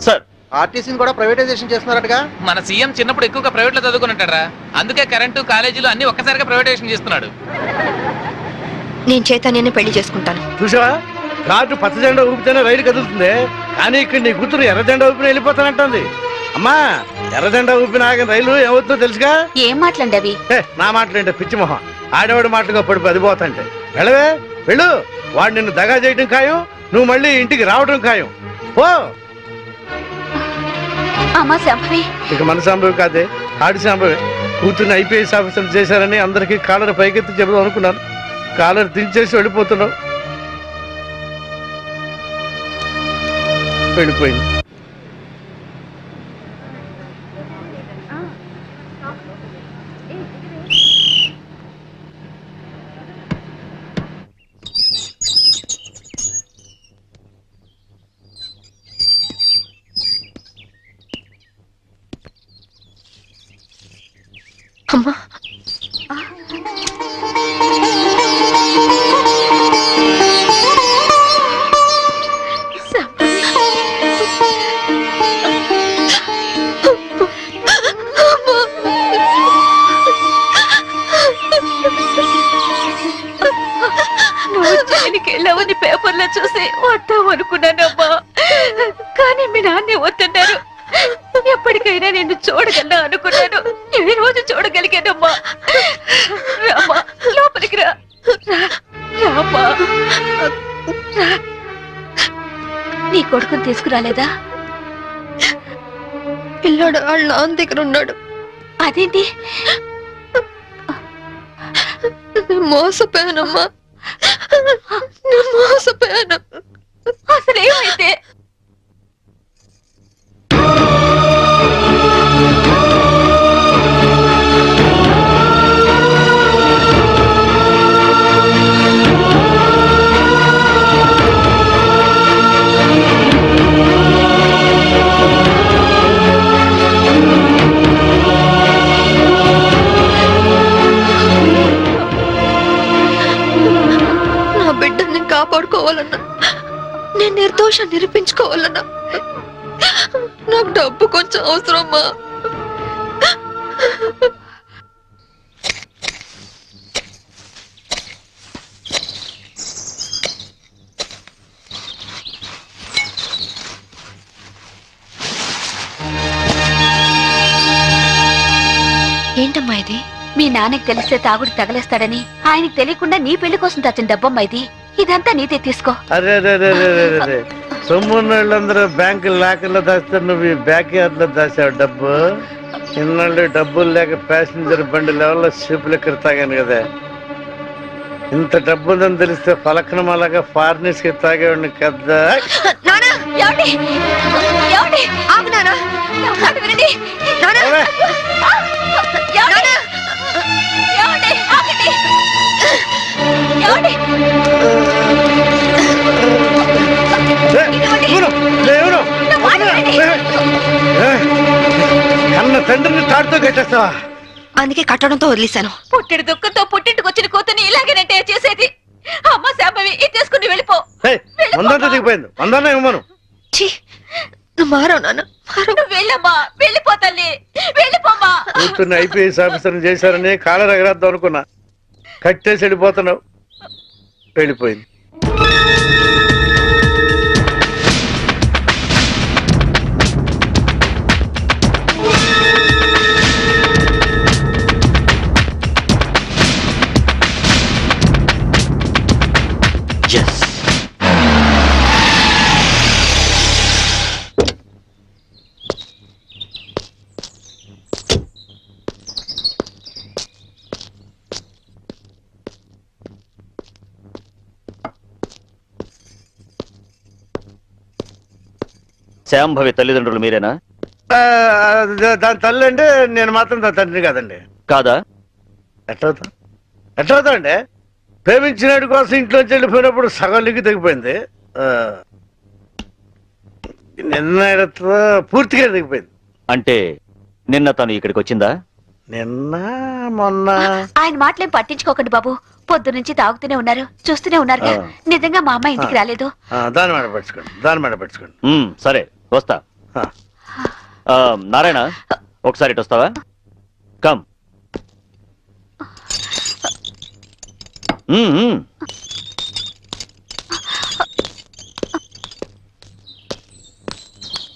S7: సార్
S3: ఆర్టీసీని కూడా ప్రైవేటైజేషన్ చేస్తున్నారటగా.
S2: మన సీఎం చిన్నప్పుడు ఎక్కువగా ప్రైవేట్ లో చదువుకున్నట్టారా, అందుకే కరెంటు కాలేజీలు అన్ని ఒక్కసారిగా ప్రైవేటైజేషన్ చేస్తున్నాడు.
S1: నేను చైతన్యని పెళ్లి చేసుకుంటాను.
S15: చూసావా, కార్డు పచ్చ జెండా ఊపితేనే రైలు కదులుతుంది, కానీ ఇక్కడ నీ కూతురు ఎర్ర జెండా ఊపిన వెళ్ళిపోతానంటుంది. అమ్మా, ఎర్ర జెండా ఊపిన ఆగిన రైలు ఏమవుతుందో తెలుసుగా?
S5: ఏం మాట్లాడండి అవి?
S15: నా మాటలేంటే పిచ్చి మొహం, ఆడవాడి మాటలుగా పడిపోయి అది పోతాంటే. వెళ్ళవే వెళ్ళు, వాడు నిన్ను దగా చేయడం ఖాయం, నువ్వు మళ్ళీ ఇంటికి రావడం ఖాయం. పో.
S5: అమ్మా శాంభవి.
S15: ఇక మన సంభవి కాదే, ఆడి సంభవి. కూతుర్ని ఐపీఎస్ ఆఫీసర్ చేశారని అందరికీ కాలర్ పైకెత్తి చెబుదాం అనుకున్నాను. కాలర్ దించేసి వెళ్ళిపోతున్నావు. వెళ్ళిపోయింది.
S1: అమ్మా,
S5: నువ్వు జైలుకి వెళ్ళావని పేపర్లో చూసి వద్దాం అనుకున్నానమ్మా, కానీ మీ నాన్నే వద్దన్నారు. ఎప్పటికైనా నిన్ను చూడగలనా అనుకున్నాను. ఈ రోజు చూడగలిగానమ్మా. రామా, లోపలికి రా. రామా, నీ కొడుకుని తీసుకురాలేదా?
S1: పిల్లాడు వాళ్ళ నాన్న దగ్గర ఉన్నాడు.
S5: అదేంటి?
S1: మోసపోయానమ్మా, మోసపోయాను.
S5: అసలేమైతే?
S1: నా బిడ్డని కాపాడుకోవాలన్నా, నేను నిర్దోషం నిరూపించుకోవాలన్నా నాకు డబ్బు కొంచెం అవసరమ్మా. ఏంటమ్మా ఇది?
S5: మీ నాన్నకి తెలిస్తే తాగుడు తగలేస్తాడని ఆయనకి తెలియకుండా నీ పెళ్లి కోసం తెచ్చిన డబ్బమ్మా ఇది. ఇదంతా నీదే, తీసుకో.
S15: అరే సొమ్మున్నోళ్ళందరూ బ్యాంకు లాకర్లో దాస్తారు, నువ్వు ఈ బ్యాక్ యార్డ్ లో దాచావు డబ్బు. ఇన్నాళ్ళు డబ్బులు లేక ప్యాసింజర్ బండి లెవెల్లో షిప్ లెక్కర తాగాను కదా. ఇంత డబ్బు ఉందని తెలిస్తే పలకనమాలాగా ఫారినర్స్ కి తాగేవాడిని కదా. కన్న తండ్రిని తాడుతో కట్టేస్తావా?
S1: అందుకే కట్టడంతో వదిలేశాను.
S5: పుట్టిడి దుఃఖంతో పుట్టింటికి వచ్చిన కూతుని ఇలాగేనంటే చేసేది. అమ్మ శాంభవి, ఇది తీసుకుని వెళ్ళిపో.
S15: వందంతా దిగిపోయింది, వందన్నా ఇవ్వను.
S1: నువ్వు మారవు నాన్న,
S5: నువ్వు వెళ్ళమ్మా, వెళ్ళిపోతాలి, వెళ్ళిపోమ్మా.
S15: కూతుర్ని ఐపీఎస్ ఆఫీసర్ చేశారని కాలర్ ఎగరేద్దాం అనుకున్నా, కట్టేసి వెళ్ళిపోతున్నావు. వెళ్ళిపోయింది.
S7: శాంభవి తల్లిదండ్రులు మీరేనా?
S15: దాని తల్లి అంటే నేను మాత్రం దాని తండ్రి కాదండి.
S7: కాదా?
S15: ఎట్లవుతా అండి? ప్రేమించినటి కోసం ఇంట్లోంచి వెళ్ళిపోయినప్పుడు సగం లింగి తెగిపోయింది. నిన్న పూర్తిగా తెగిపోయింది.
S7: అంటే నిన్న తను ఇక్కడికి వచ్చిందా?
S15: నిన్న మొన్న
S5: ఆయన మాటలేం పట్టించుకోకండి బాబు. పొద్దు నుంచి తాగుతూనే ఉన్నారు, చూస్తూనే ఉన్నారు. నిజంగా మా అమ్మాయి ఇంటికి రాలేదు.
S15: దాని మాట పెట్టుకోండి.
S7: సరే వస్తా. నారాయణ, ఒకసారి ఇటు వస్తావా? కమ్.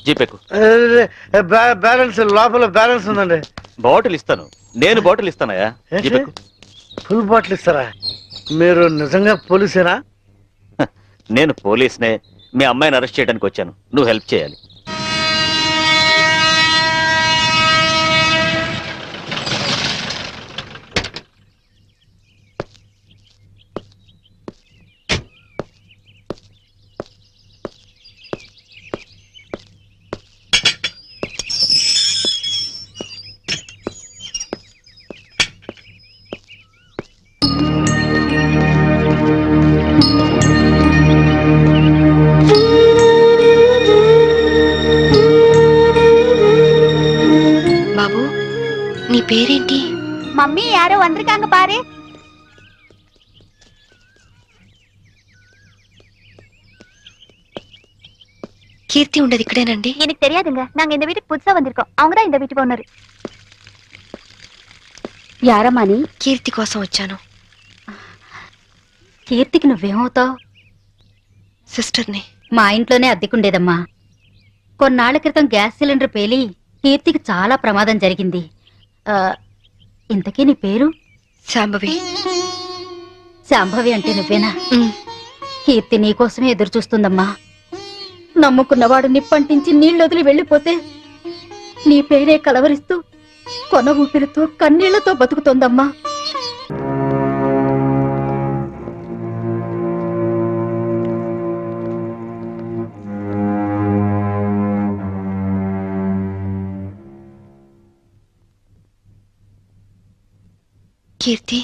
S7: జీపెక్కు.
S15: బ్యాలెన్స్ లోపల బ్యాలెన్స్ ఉందండి.
S7: బాటిల్ ఇస్తాను. నేను బాటిల్ ఇస్తానయా? జీపెక్కు.
S15: ఫుల్ బాటిల్ ఇస్తారా? మీరు నిజంగా పోలీసేనా?
S7: నేను పోలీస్నే. మీ అమ్మాయిని అరెస్ట్ చేయడానికి వచ్చాను. నువ్వు హెల్ప్ చేయాలి.
S1: బాబు, నీ పేరేంటి?
S5: మమ్మీ యారో వందరికాంగ పారే.
S1: కీర్తి ఉండదు ఇక్కడేనండి?
S5: எனக்கு தெரியாதுங்க. நாங்க இந்த வீட்டுக்கு புதுசா வந்திருக்கோம். அவங்க தான் இந்த வீட்டுக்கு ஓனர். యారమ్మని?
S1: కీర్తి కోసం వచ్చాను.
S5: కీర్తికి నువ్వేమవుతావు?
S1: సిస్టర్ని.
S5: మా ఇంట్లోనే అద్దెకుండేదమ్మా. కొన్నాళ్ల క్రితం గ్యాస్ సిలిండర్ పేలి కీర్తికి చాలా ప్రమాదం జరిగింది. ఇంతకీ నీ పేరు?
S1: శాంభవి.
S5: శాంభవి అంటే నువ్వేనా? కీర్తి నీకోసమే ఎదురు చూస్తుందమ్మా. నమ్ముకున్నవాడు నిప్పంటించి నీళ్ళొదిలి వెళ్ళిపోతే నీ పేరే కలవరిస్తూ కొన ఊపిరితో కన్నీళ్లతో బతుకుతోందమ్మా.
S1: కీర్తి,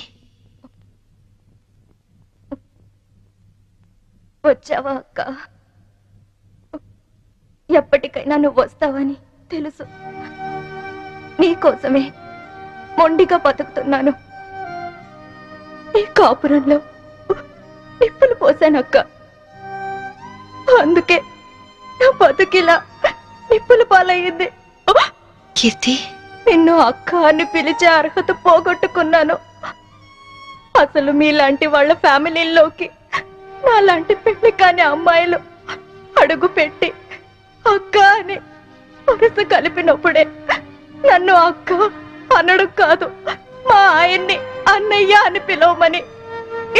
S5: వచ్చావా అక్క? ఎప్పటికైనా నువ్వు వస్తావని తెలుసు. నీకోసమే మొండిగా బతుకుతున్నాను. ఈ కాపురంలో నిప్పులు పోసానక్క. అందుకే నా బతుకిలా నిప్పులు పాలయ్యింది.
S1: కీర్తి,
S5: నిన్ను అక్క అని పిలిచే అర్హత పోగొట్టుకున్నాను. అసలు మీలాంటి వాళ్ళ ఫ్యామిలీల్లోకి నాలాంటి పెళ్లి కాని అమ్మాయిలు అడుగు పెట్టి అక్క అని వరుస కలిపినప్పుడే నన్ను అక్క అనడు కాదు, మా ఆయన్ని అన్నయ్య అని పిలవమని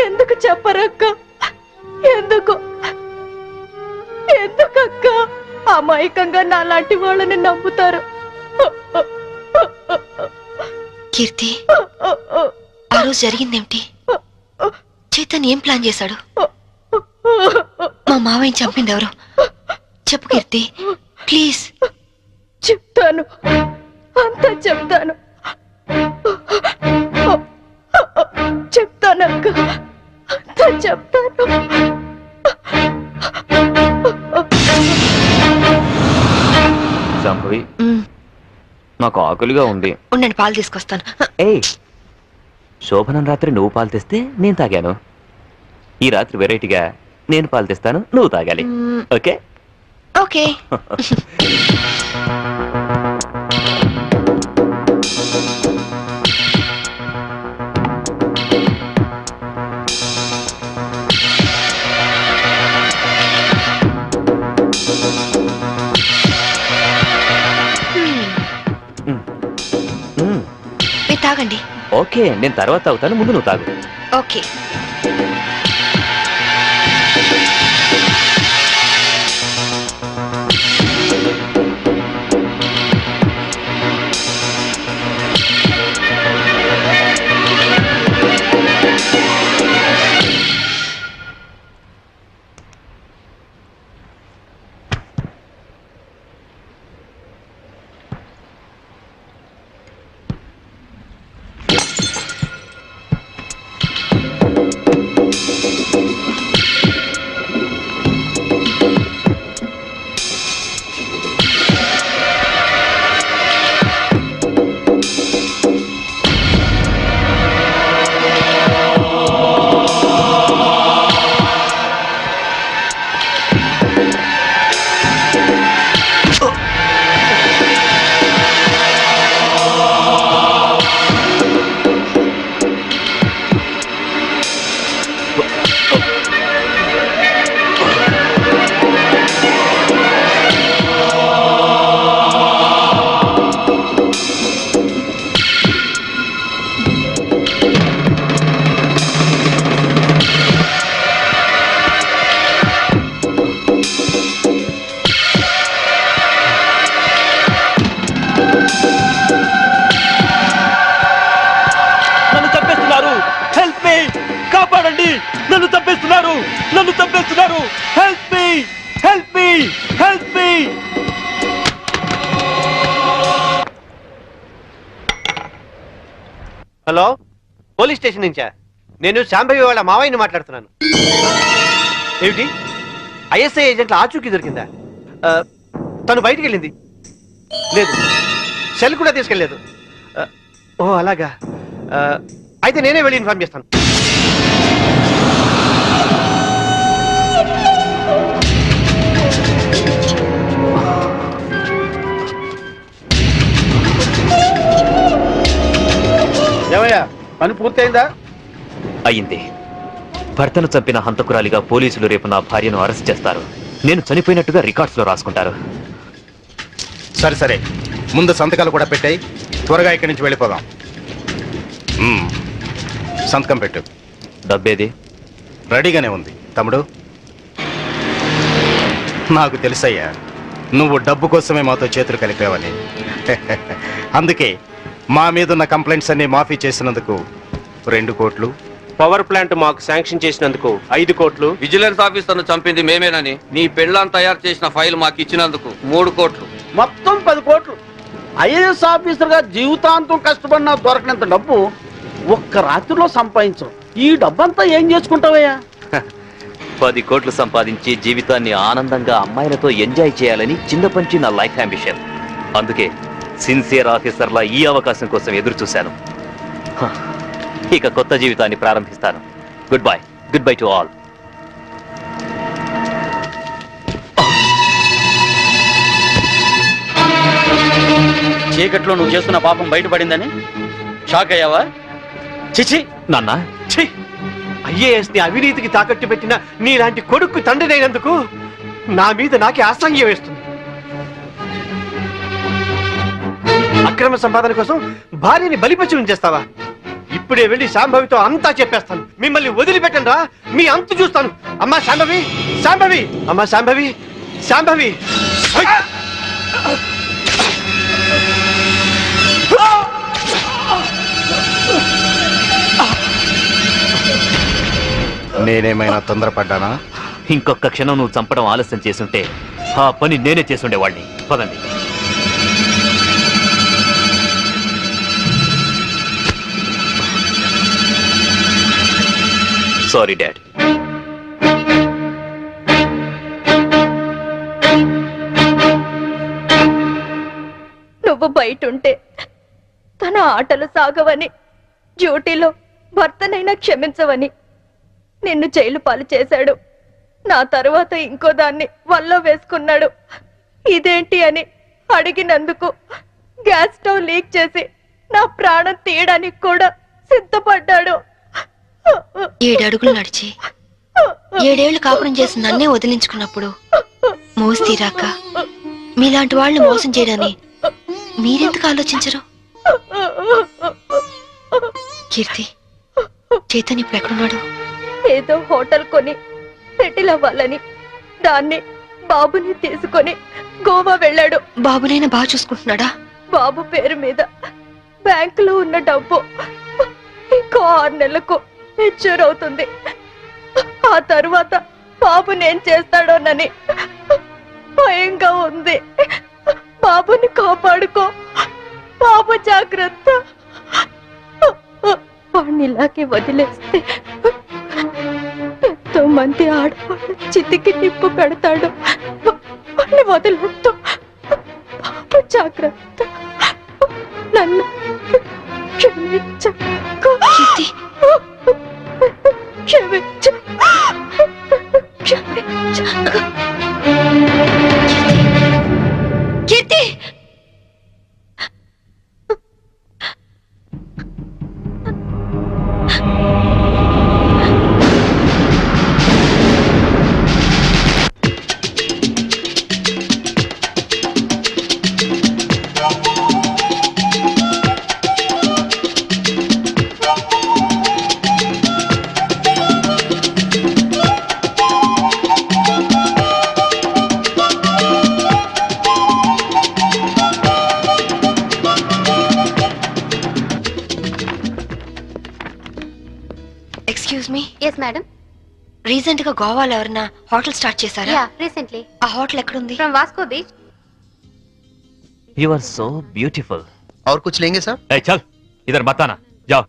S5: ఎందుకు చెప్పరక్క? ఎందుకు ఎందుకక్క అమాయకంగా నాలాంటి వాళ్ళని నమ్ముతారు?
S1: కీర్తి, ఆ రోజు జరిగిందేమిటి? చైతన్ ఏం ప్లాన్ చేశాడు? మా మావయ్యని చంపింది ఎవరు? చెప్పు కీర్తి, ప్లీజ్.
S5: చెప్తాను, అంతా చెప్తాను. చెప్తానక్క, అంతా చెప్తాను.
S13: సంభవి, నాకు ఆకలిగా ఉంది.
S1: ఉండండి, పాలు తీసుకొస్తాను.
S13: ఏయ్, శోభనం రాత్రి నువ్వు పాలు తెస్తే నేను తాగాను. ఈ రాత్రి వెరైటీగా నేను పాలు తెస్తాను, నువ్వు తాగాలి. Okay
S1: okay. మీరు తాగండి.
S13: ఓకే, నేను తర్వాత తాగుతాను, ముందు నువ్వు తాగు.
S1: ఓకే.
S12: హలో, పోలీస్ స్టేషన్ నుంచా? నేను శాంభవి వాళ్ళ మావయ్యని మాట్లాడుతున్నాను. ఏమిటి, ఐఎస్ఐ ఏజెంట్ల ఆచూకీ దొరికిందా? తను బయటికి వెళ్ళింది. లేదు, సెల్ కూడా తీసుకెళ్ళలేదు. ఓ అలాగా, అయితే నేనే వెళ్ళి ఇన్ఫార్మ్ చేస్తాను.
S15: ఏమయ్యా, పని పూర్తయిందా?
S13: అయింది. భర్తను చంపిన హంతకురాలిగా పోలీసులు రేపు నా భార్యను అరెస్ట్ చేస్తారు. నేను చనిపోయినట్టుగా రికార్డ్స్ లో రాసుకుంటారు.
S6: సరే సరే, ముందు సంతకాలు కూడా పెట్టాయి. త్వరగా ఇక్కడి నుంచి వెళ్ళిపోదాం. సంతకం పెట్టు.
S13: డబ్బేది?
S6: రెడీగానే ఉంది తమ్ముడు. నాకు తెలుసయ్యా, నువ్వు డబ్బు కోసమే మాతో చేతులు కలిపావని. అందుకే మా మీదున్న కంప్లైంట్స్ అన్ని మాఫీ చేసినందుకు 2 కోట్లు,
S11: పవర్ ప్లాంట్ మాకు శాంక్షన్ చేసినందుకు 5 కోట్లు,
S10: విజిలెన్స్ ఆఫీసర్ను చంపింది మేమేనని నీ పెళ్ళాన్ని తయారు చేసిన ఫైల్ మాకు ఇచ్చినందుకు 3 కోట్లు.
S15: మొత్తం 10 కోట్లు. ఐఏఎస్ ఆఫీసర్ గా జీవితాంతం కష్టపడినా దొరకనంత డబ్బు ఒక్క రాత్రిలో సంపాదించం. ఈ డబ్బంతా ఏం చేసుకుంటావయ్యా?
S13: 10 కోట్లు సంపాదించి జీవితాన్ని ఆనందంగా అమ్మాయిలతో ఎంజాయ్ చేయాలని చిన్నపంచి నా లైఫ్ అంబిషన్. అందుకే సిన్సియర్ ఆఫీసర్లా ఈ అవకాశం కోసం ఎదురు చూశాను. ఇక కొత్త జీవితాన్ని ప్రారంభిస్తాను. Good bye to all.
S14: చీకట్లో నువ్వు చేస్తున్న పాపం బయటపడిందని షాక్ అయ్యావా? చిచి
S13: నాన్న,
S12: ఐఏఎస్ ని అవినీతికి తాకట్టు పెట్టిన నీలాంటి కొడుకు తండ్రినైనందుకు నా మీద నాకే అసహ్యం వేస్తుంది. అక్రమ సంపాదన కోసం భార్యని బలిపశు ఉంచేస్తావా? ఇప్పుడే వెళ్ళి శాంభవితో అంతా చెప్పేస్తాను. మిమ్మల్ని వదిలిపెట్టండి రా, మీ అంతు చూస్తాను. అమ్మా శాంభవి, శాంభవి, అమ్మా శాంభవి, శాంభవి.
S6: నేనేమైనా తొందరపడ్డానా?
S13: ఇంకొక క్షణం నువ్వు చంపడం ఆలస్యం చేసుంటే ఆ పని నేనే చేసుండేవాడిని. పదండి. Sorry dad.
S5: నువ్వు బయటుంటే తన ఆటలు సాగవని, డ్యూటీలో భర్తనైనా క్షమించవని నిన్ను జైలు పాలు చేశాడు. నా తరువాత ఇంకో దాన్ని వల్ల వేసుకున్నాడు. ఇదేంటి అని అడిగినందుకు గ్యాస్ స్టవ్ లీక్ చేసి నా ప్రాణం తీయడానికి కూడా సిద్ధపడ్డాడు.
S1: 7 అడుగులు నడిచి 7 ఏళ్లు కాపురం చేసి నన్నే వదిలించుకున్నప్పుడు మోసి తీరాక మీలాంటి వాళ్ళని మోసం చేయడాన్ని మీరెందుకు ఆలోచించరు? కీర్తి, చైతన్య ఇప్పుడు ఎక్కడున్నాడు?
S5: ఏదో హోటల్ కొని సెటిల్ అవ్వాలని దాన్ని బాబుని తీసుకొని గోవా వెళ్ళాడు.
S1: బాబునైనా బాగా చూసుకుంటున్నాడా?
S5: బాబు పేరు మీద బ్యాంకులో ఉన్న డబ్బు ఇంకో 6 నెలలకు మెచ్యూర్ అవుతుంది. ఆ తరువాత బాబుని ఏం చేస్తాడోనని భయంగా ఉంది. బాబుని కాపాడుకో, బాబు జాగ్రత్త. వాడిని ఇలాగే వదిలేస్తే ఎంతో మంది ఆడవాళ్ళు చితికి నిప్పు పెడతాడు. వాడిని వదిలేస్తూ బాబు జాగ్రత్త. నన్ను క్షమించు. క్షమించు. క్షమించు. Keerthi, excuse me.
S16: yes madam.
S1: Recent గా గోవాలో ఎవరైనా హోటల్ స్టార్ట్ చేశారా?
S16: yeah recently.
S1: ఆ హోటల్ ఎక్కడుంది?
S16: from Vasco Beach.
S13: You are so beautiful.
S17: और कुछ लेंगे सर?
S13: चल इधर बताना जाओ.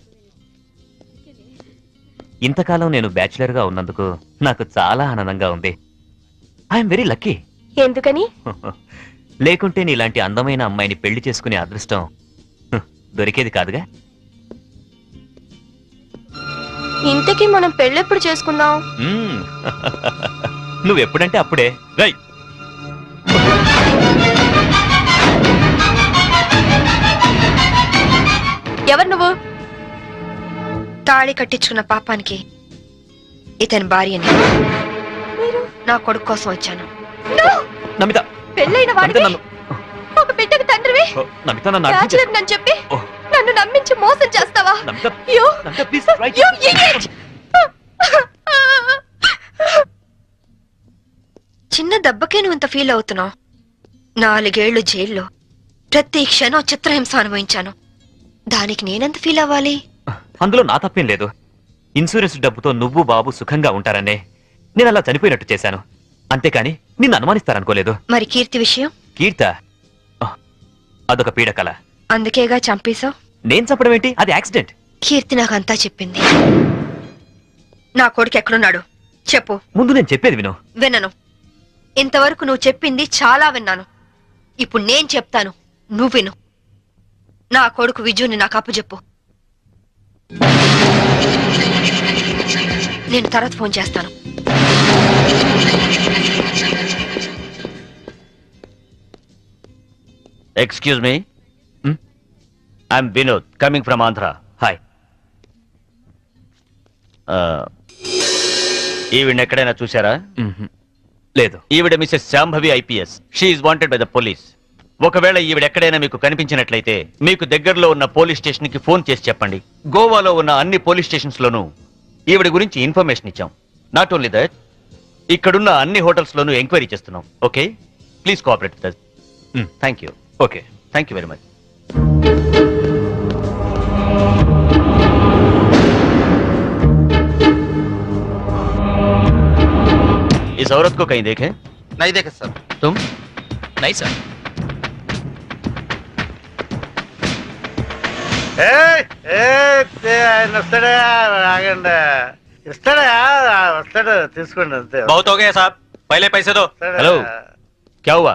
S13: ఇంతకాలం నేను బ్యాచులర్ గా ఉన్నందుకు నాకు చాలా ఆనందంగా ఉంది. I'm very lucky.
S16: ఎందుకని?
S13: లేకుంటే నీలాంటి అందమైన అమ్మాయిని పెళ్లి చేసుకునే అదృష్టం దొరికేది కాదుగా.
S16: ఇంతకీ మనం పెళ్ళెప్పుడు చేసుకుందాం?
S13: నువ్వెప్పుడంటే అప్పుడే. రై
S16: ఎవరు నువ్వు?
S1: తాళి కట్టించుకున్న పాపానికి ఇతని భార్యని. నా కొడుకు కోసం వచ్చాను.
S13: నమిత,
S16: పెళ్ళైన వాడివి, ఒక బిడ్డకు తండ్రివి,
S13: నమిత నన్ను అర్థం
S16: బ్యాచులర్
S13: చేసుకో.
S16: నన్ను చెప్పి నన్ను నమ్మించి మోసం చేస్తావా?
S13: Namitha,
S16: You-
S13: Namitha, please, right.
S16: you idiot!
S1: చిన్న దెబ్బకే నువ్వు ఇంత ఫీల్ అవుతున్నావు. 4 ఏళ్లు జైల్లో ప్రతి క్షణం చిత్రహింస అనుభవించాను. దానికి నేనెంత ఫీల్ అవ్వాలి?
S13: అందులో నా తప్పేం లేదు. ఇన్సూరెన్స్ డబ్బుతో నువ్వు బాబు సుఖంగా ఉంటారనే నేను అలా చనిపోయినట్టు చేశాను. అంతేకాని నిన్ను అనుమానిస్తారనుకోలేదు.
S1: మరి కీర్తి విషయం?
S13: కీర్త అదొక పీడకల.
S1: అందుకేగా చంపేశావు.
S13: నేను చంపడం ఏంటి? అది యాక్సిడెంట్.
S1: కీర్తి నాకంతా చెప్పింది. నా కొడుకు ఎక్కడున్నాడు చెప్పు.
S13: ముందు నేను చెప్పేది విను.
S1: వినను. ఇంతవరకు నువ్వు చెప్పింది చాలా విన్నాను. ఇప్పుడు నేను చెప్తాను, నువ్వు విను. నా కొడుకు విజుని నాకు అప్పచెప్పు. నేను తర్వాత ఫోన్ చేస్తాను.
S7: Excuse me, I'm Vinod coming from Andhra.
S13: Hi.
S7: ఈవిడ ఎక్కడైనా చూసారా?
S13: లేదు.
S7: ఈవిడ Mrs Shambhavi IPS. She is wanted by the police. ఒకవేళ ఈవిడ ఎక్కడైనా మీకు కనిపించినట్లయితే మీకు దగ్గరలో ఉన్న పోలీస్ స్టేషన్ కి ఫోన్ చేసి చెప్పండి. గోవాలో ఉన్న అన్ని పోలీస్ స్టేషన్స్ లోనూ ఈవిడ గురించి ఇన్ఫర్మేషన్ ఇచ్చాం. నాట్ ఓన్లీ దట్, ఇక్కడున్న అన్ని హోటల్స్ లోనూ ఎంక్వైరీ చేస్తున్నాం. Okay, please cooperate with us. Thank you.
S13: Okay,
S7: thank you very much. इस औरत को कहीं देखे?
S4: नहीं देखे सर.
S7: तुम?
S2: नहीं सर.
S15: ఆయన వస్తాడా? ఆగండి, ఇస్తాడా? వస్తాడు, తీసుకోండి అంతే.
S14: बहुत हो गया साहब, पहले पैसे दो.
S7: हेलो, क्या हुआ?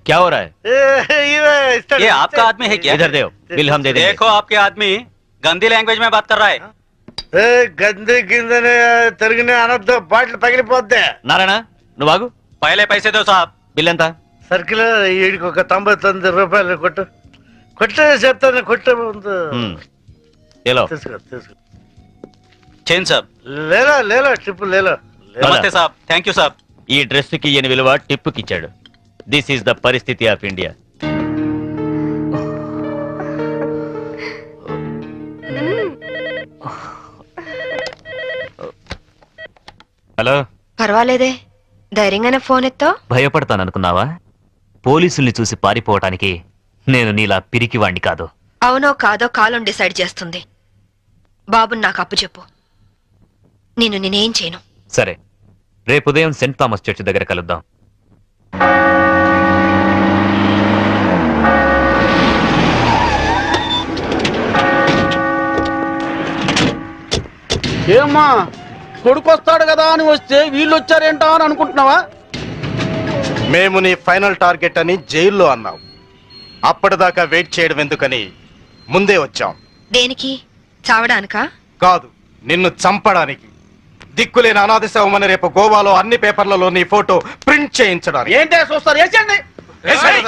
S7: क्या हो रहा है?
S14: ये आपका आदमी है क्या?
S7: इधर दो, बिल हम दे देंगे.
S14: देखो आपके आदमी गंदी लैंग्वेज में बात कर रहा है.
S15: గంది కిందని తిరిగిన అనొద్దు, బాటిల్ పగిలిపోద్ది.
S7: నారాయణ, నువ్వు ఆగు.
S14: पहले पैसे दो साहब.
S7: బిల్ ఎంత?
S15: సర్కిల్ వీడికి ఒక 99 రూపాయలు కొట్టు. కొట్టే చెప్తాను, కొట్టే ముందు
S7: ఏలో
S15: తీసుకో తీసుకో.
S14: चेन साहब.
S15: లేలో లేలో ట్రిప్ లేలో.
S14: नमस्ते साहब, थैंक यू साहब.
S7: ఈ డ్రెస్ కి ఈయన విలువ టిప్పుకి ఇచ్చాడు. దిస్ ఈస్ ద పరిస్థితి ఆఫ్ ఇండియా.
S13: హలో.
S1: పర్వాలేదే, ధైర్యంగానే ఫోన్ ఎత్తో.
S13: భయపడతాననుకున్నావా? పోలీసుల్ని చూసి పారిపోవటానికి నేను నీలా పిరికివాణ్ణి కాదు.
S1: అవునో కాదో కాలం డిసైడ్ చేస్తుంది. బాబుని నాకు అప్పచెప్పు, నేనేం చేయను.
S13: సరే, రేపు ఉదయం సెంట్ థామస్ చర్చ్ దగ్గర కలుద్దాం.
S3: ఏమ్మా, కొడుకు వస్తాడు కదా అని వస్తే వీళ్ళు వచ్చారేంటా అని అనుకుంటున్నావా?
S11: మేము నీ ఫైనల్ టార్గెట్ అని జైల్లో అన్నావు. అప్పటిదాకా వెయిట్ చేయడం ఎందుకని ముందే వచ్చాం.
S1: దేనికి? చావడానికా?
S11: కాదు, నిన్ను చంపడానికి. దిక్కులేని అనాథ శవమని రేపు గోవాలో అన్ని పేపర్లలో నీ ఫోటో ప్రింట్ చేయించడానికి.
S3: ఏంటే చూస్తారు? వేసేయండి.
S11: వేసేయ్.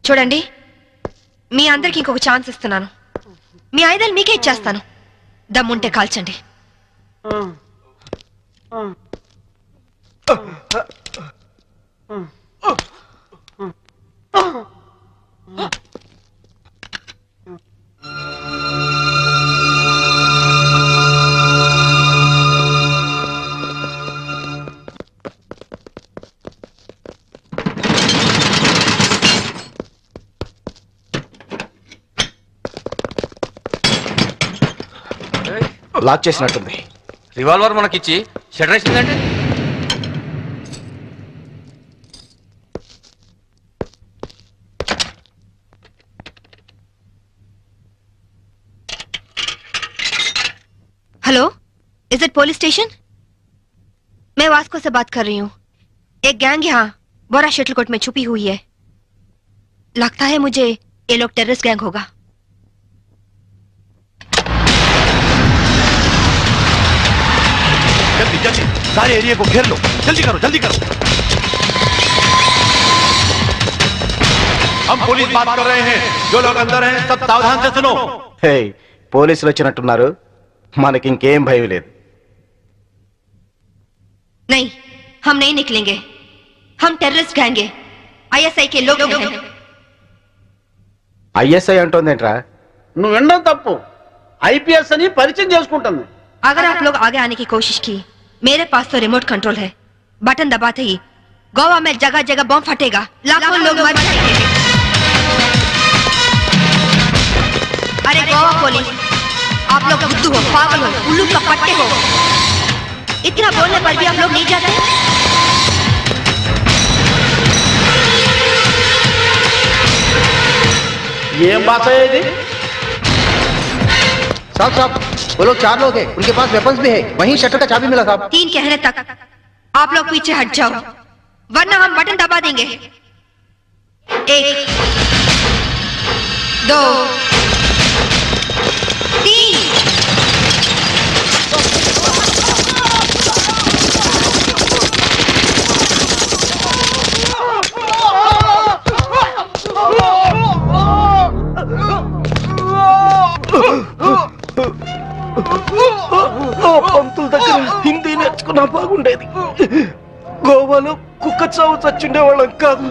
S1: చూడండి, మీ అందరికి ఇంకొక ఛాన్స్ ఇస్తున్నాను. మీ ఆయుధాలు మీకే ఇచ్చేస్తాను. దమ్ముంటే కాల్చండి.
S11: లాక్ చేసినట్టుంది.
S10: రివాల్వర్ మనకిచ్చి షటర్ వేసిందంటే
S1: hello, is it police station? मैं वास्को से बात कर रही हूँ. एक गैंग यहाँ बोरा शटलकोट में छुपी हुई है. लगता है मुझे ये लोग टेररिस्ट गैंग होगा.
S11: जल्दी जल्दी सारे एरिया को घेर लो. जल्दी करो जल्दी करो. हम पुलिस बात कर रहे हैं. जो लोग अंदर हैं सब सावधान से सुनो. హే, పోలీసులు వచ్చినట్టున్నారు. మనకి ఇంకేం భయం లేదు.
S1: नहीं, हम नहीं निकलेंगे. हम टेररिस्ट गैंग हैं. ISI के लोग हैं.
S11: ఐఎస్ఐ అంటోందేంట్రా?
S15: నువ్వు వినడం తప్పు. ఐపీఎస్ అని పరిచయం చేసుకుంటుంది.
S1: अगर आप लोग आगे आने की कोशिश की, मेरे पास तो रिमोट कंट्रोल है. बटन दबाते ही गोवा में जगह जगह बम फटेगा. लाखों लोग मर जाएंगे. अरे गोवा पुलिस, आप लोग बुद्धू हो, पागल हो, उल्लू का पट्टे हो. इतना बोलने पर भी आप लोग नहीं जाते.
S15: ఏం భాష ఇది?
S3: साहब साहब, वो लोग 4 लोग हैं. उनके पास वेपन्स भी है. वहीं शटर का चाबी मिला साहब.
S1: 3 कहने तक आप लोग पीछे हट जाओ, वरना हम बटन दबा देंगे. 1 2 3.
S11: పంతుల దగ్గర హిందీ నేర్చుకున్నా బాగుండేది. గోవాలో కుక్క చావు చచ్చుండే వాళ్ళం కాదు.